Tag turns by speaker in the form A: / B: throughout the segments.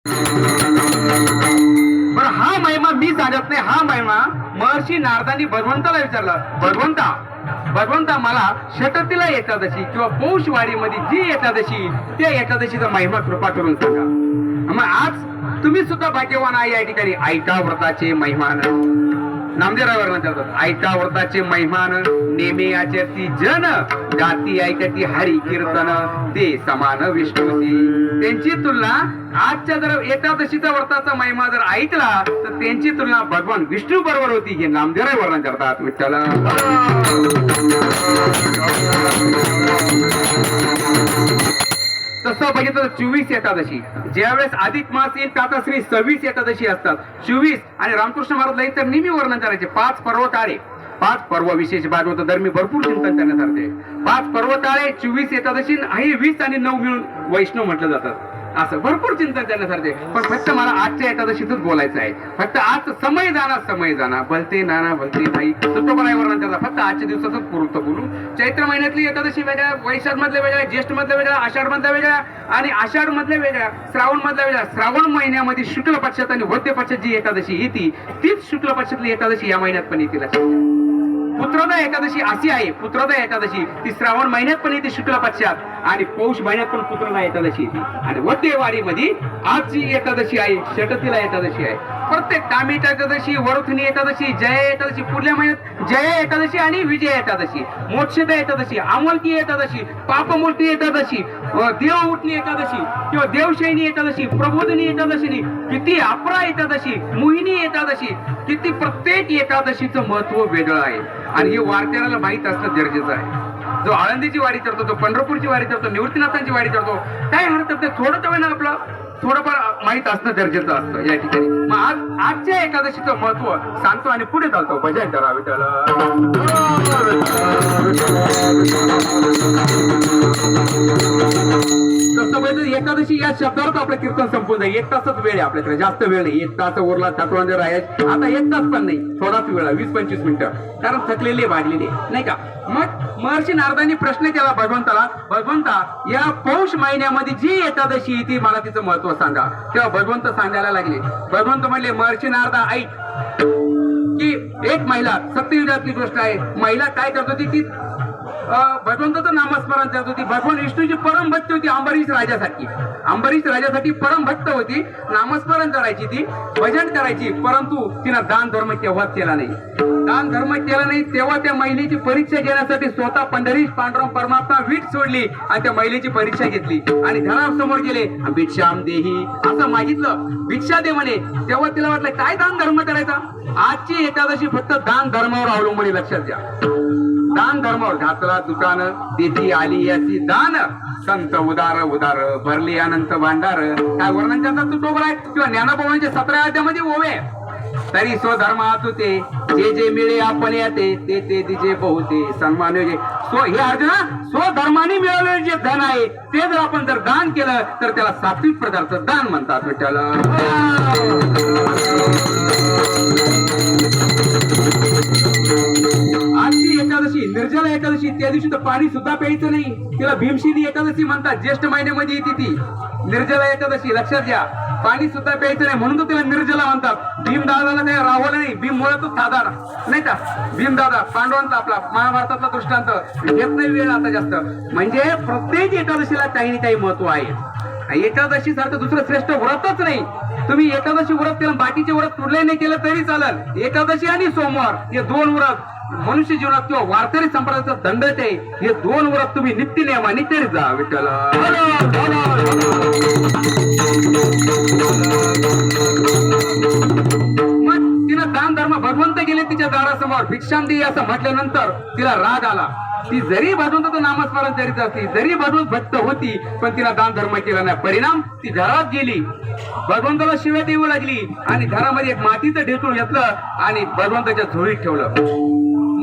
A: बरं हा महिमा मी सांगत नाही, हा महिमा महर्षी नारदांनी भगवंताला विचारला, भगवंता मला षटतीला एकादशी किंवा पौषवाडीमध्ये जी एकादशी, त्या एकादशीचा महिमा कृपा करून सांगा. मग आज तुम्ही सुद्धा भाग्यवान आहे. या ठिकाणी ऐका व्रताचे महिमान. नामदेवराय म्हणतात, ऐका व्रताचे महिमान नेमे आचरती जन, गाती ऐकती हरी कीर्तन, ते समान विष्णूची. त्यांची तुलना आजच्या जर एकादशीचा व्रताचा महिमा जर ऐकला तर त्यांची तुलना भगवान विष्णू बरोबर होती. हे नामदेवराय वर्णन करतात. विठ्ठल तसं बघितलं तर 24 एकादशी, ज्यावेळेस अधिक मास येईल आता श्री 26 एकादशी असतात. 24 आणि रामकृष्ण महाराज तर नेहमी वर्णन करायचे 5 पर्व काळे. 5 पर्व विशेष भागवत धर्मी भरपूर चिंतन करण्यासारखे. 5 पर्व काळे, 24 एकादशी, हे 20 आणि 9 मिळून वैष्णव म्हटलं जातं. असं भरपूर चिंतन करण्यासारखे. पण फक्त मला आजच्या एकादशीतच बोलायचं आहे. फक्त आज समय जाना भलते नाना भलते नाही तुटोबराय वर्णन करता. फक्त आजच्या दिवसातच पुरतं बोलू. चैत्र महिन्यातली एकादशी वेगळ्या, वैशाख मधल्या वेगळ्या, ज्येष्ठ मधल्या वेगळ्या, आषाढ मधल्या वेगळ्या आणि आषाढ मधल्या वेगळ्या, श्रावण मधल्या वेगळ्या. श्रावण महिन्यामध्ये शुक्ल पक्षात आणि वद्य पक्षात जी एकादशी येते तीच शुक्ल पक्षातली एकादशी या महिन्यात पण येते. पुत्रोदय एकादशी अशी आहे. पुत्रोदय एकादशी ती श्रावण महिन्यात पण येते शुक्ल पक्षात आणि पौष महिन्यात पण पुत्रोदय एकादशी येते. आणि वद्यवाडीमध्ये आज जी एकादशी आहे षटतीला एकादशी आहे. प्रत्येक कामिता एकादशी, वरुथिनी एकादशी, जया एकादशी, पुढल्या महिन्यात जया एकादशी आणि विजय एकादशी, मोक्षदा एकादशी, अमोलकी एकादशी, पापमूर्ती एकादशी, देव उठणी एकादशी किंवा देवशयनी एकादशी, प्रबोधिनी एकादशी, किती अपरा एकादशी, मोहिनी एकादशी, किती प्रत्येक एकादशीचं महत्व वेगळं आहे. आणि हे वारकऱ्याला माहित असणं गरजेचं आहे. जो आळंदीची वारी करतो, तो पंढरपूरची वारी करतो, निवृत्तीनाथांची वारी करतो, काय हरकत नाही. थोडं तर ना आपलं थोडंफार माहित असणं गरजेचं असतं या ठिकाणी. मग आजच्या एकादशीचं महत्व सांगतो आणि पुढे चालतो. भजन करा विठ्ठल. एकादशी या शब्दावर आपलं कीर्तन संपून जाईल. 1 तासच वेळ आहे आपल्याकडे, जास्त वेळ नाही. 1 तास उरला ठाकूरांच्या राहायचे. आता 1 तास पण नाही, थोडाच वेळ, 20-25 मिनिटं, कारण थकलेले भागलेले नाही का. मग महर्षी नारदांनी प्रश्न केला भगवंताला, भगवंता या पौष महिन्यामध्ये जी एकादशी येते मला तिचं महत्व सांगा. तेव्हा भगवंत सांगायला लागले. भगवंत म्हणले, महर्षी नारदा ऐक की एक महिला, सत्ययुगातली गोष्ट आहे, महिला काय करत होती ती भगवंताचं नामस्मरण करत होती. भगवान विष्णूची परम भक्त होती. अंबरीश राजासाठी परम भक्त होती. नामस्मरण करायची, ती भजन करायची, परंतु तिनं दान धर्म केव्हाच केला नाही. दान धर्म केला नाही तेव्हा त्या महिलेची परीक्षा घेण्यासाठी स्वतः पंढरीश पांडुरंग परमात्मा वीट सोडली आणि त्या महिलेची परीक्षा घेतली आणि घरासमोर गेले. भिक्षाम देही असं मागितलं, भिक्षा दे म्हणे. तेव्हा तिला वाटलं काय दान धर्म करायचा. आजची एकादशी फक्त दान धर्मावर अवलंबून, लक्षात घ्या. दान धर्मावर. घातला दुकान देती आली याची दान, संत उदार भरली अनंत भांडार. काय वर्णन करतात तू टोबर आहे किंवा ज्ञानोबांच्या 17 अध्यामध्ये ओवे. तरी स्वधर्मात होते जे मिळे आपण याते ते तिचे बहुते सन्मान. हे अर्जुना, स्वधर्माने मिळवलेले जे धन आहे ते जर आपण जर दान केलं तर त्याला सात्विक प्रकारचं दान म्हणतात. विठ्ठल आजची एकादशी निर्जला एकादशी, त्या दिवशी तर पाणी सुद्धा प्यायचं नाही. तिला भीमशिनी एकादशी म्हणतात. ज्येष्ठ महिन्यामध्ये येते ती निर्जला एकादशी. लक्षात घ्या, पाणी सुद्धा प्यायचं नाही म्हणून तर तिला निर्जला म्हणतात. भीमदादाला काही राहवलं नाही. भीम मुळातच साधार नाही का. भीमदादा पांडवांचा आपला महाभारतातला दृष्टांत घेत नाही वेळ आता जास्त. म्हणजे प्रत्येक एकादशीला काही ना काही महत्व आहे. एकादशी सारखं दुसरं श्रेष्ठ व्रतच नाही. तुम्ही एकादशी व्रत केलं, बाकीचे व्रत कुठले नाही केलं तरी चालेल. एकादशी आणि सोमवार हे 2 व्रत मनुष्य जीवनात किंवा वारकरी संप्रदायाचा दंडच आहे. हे 2 व्रत तुम्ही नित्य नियमाने करीत जा. विठ्ठल मग तिनं दान धर्म, भगवंत गेले तिच्या दारासमोर, भिक्षाम दे असं म्हटल्यानंतर तिला राग आला. ती जरी भगवंताचं नामस्मरण करीत असती, जरी भगवंत भक्त होती, पण तिला दान धर्म केला नाही. परिणाम ती घरात गेली, भगवंताला शिव्या देऊ लागली आणि घरामध्ये एक मातीचं ढेकूळ घेतलं आणि भगवंताच्या झोळीत ठेवलं.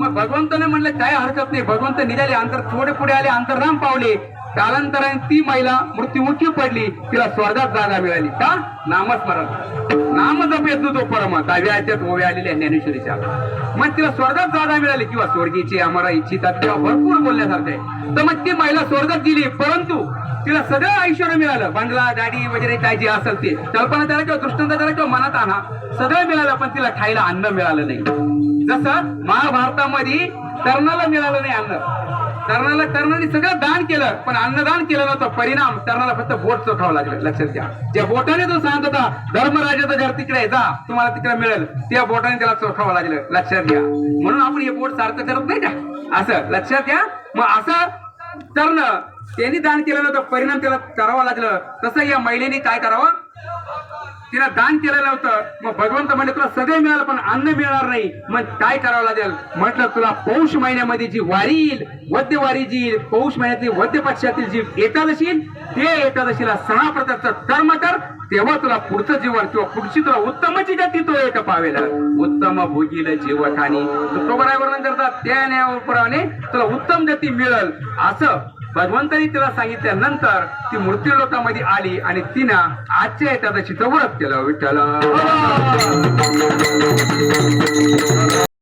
A: मग भगवंताने म्हणलं काय हरकत नाही. भगवंत निघाले, अंतर थोडे पुढे आले, अंतर्राम पावले. कालांतराने ती महिला मृत्युमुखी पडली, तिला स्वर्गात जागा मिळाली. का? नामस्मरण, नामजप येतो तो परम. 10व्या अध्यायात ओव्या आलेल्या ज्ञानेश्वरीच्या. मग तिला स्वर्गात जागा मिळाली किंवा स्वर्गीची आम्हाला इच्छितात तेव्हा भरपूर बोलण्यासारखं आहे. तर मग ती महिला स्वर्गात गेली, परंतु तिला सगळं ऐश्वर्य मिळालं. बंगला, गाडी वगैरे काय जे असेल ते कल्पना त्याला किंवा दृष्टांत त्याला किंवा मनात आणा, सगळं मिळालं, पण तिला खायला अन्न मिळालं नाही. जसं महाभारतामध्ये कर्णाला मिळालं नाही अन्न. कर्णाने सगळं दान केलं, पण अन्नदान केलं नव्हतं. परिणाम कर्णाला फक्त बोट चोखावं लागलं. लक्षात घ्या, ज्या बोटाने तो सांगत होता धर्मराजाचं घर तिकडे जा, तुम्हाला तिकडे मिळेल, त्या बोटाने त्याला चोखावं लागलं. लक्षात घ्या. म्हणून आपण हे बोट सारखं करत नाही का, असं लक्षात घ्या. मग असं करणं, त्यांनी दान केलं नव्हतं, परिणाम त्याला करावं लागलं. तसं या महिलेने काय करावं, तिला दान केलेलं होतं. मग भगवंत म्हणजे तुला सगळे मिळालं पण अन्न मिळणार नाही, मग काय करावं लागेल. म्हटलं तुला पौष महिन्यामध्ये जी वारी येईल, वद्य वारी जी येईल, पौष महिन्यातली वद्य पक्षातील जी एकादशी येईल, ते एकादशीला 6 प्रकारचं कर्म कर, तेव्हा तुला पुढचं जीवन किंवा पुढची तुला उत्तमची गती तो एक पावेल. उत्तम भोगील जीवठाणी, तो बराय वर्णन करतात, त्या न्यायाप्रमाणे तुला उत्तम गती मिळेल. असं भगवंतांनी तिला सांगितल्यानंतर ती मृत्यू लोकामध्ये आली आणि तिनं आजच्या एकादशीचं व्रत केलं. विठ्ठल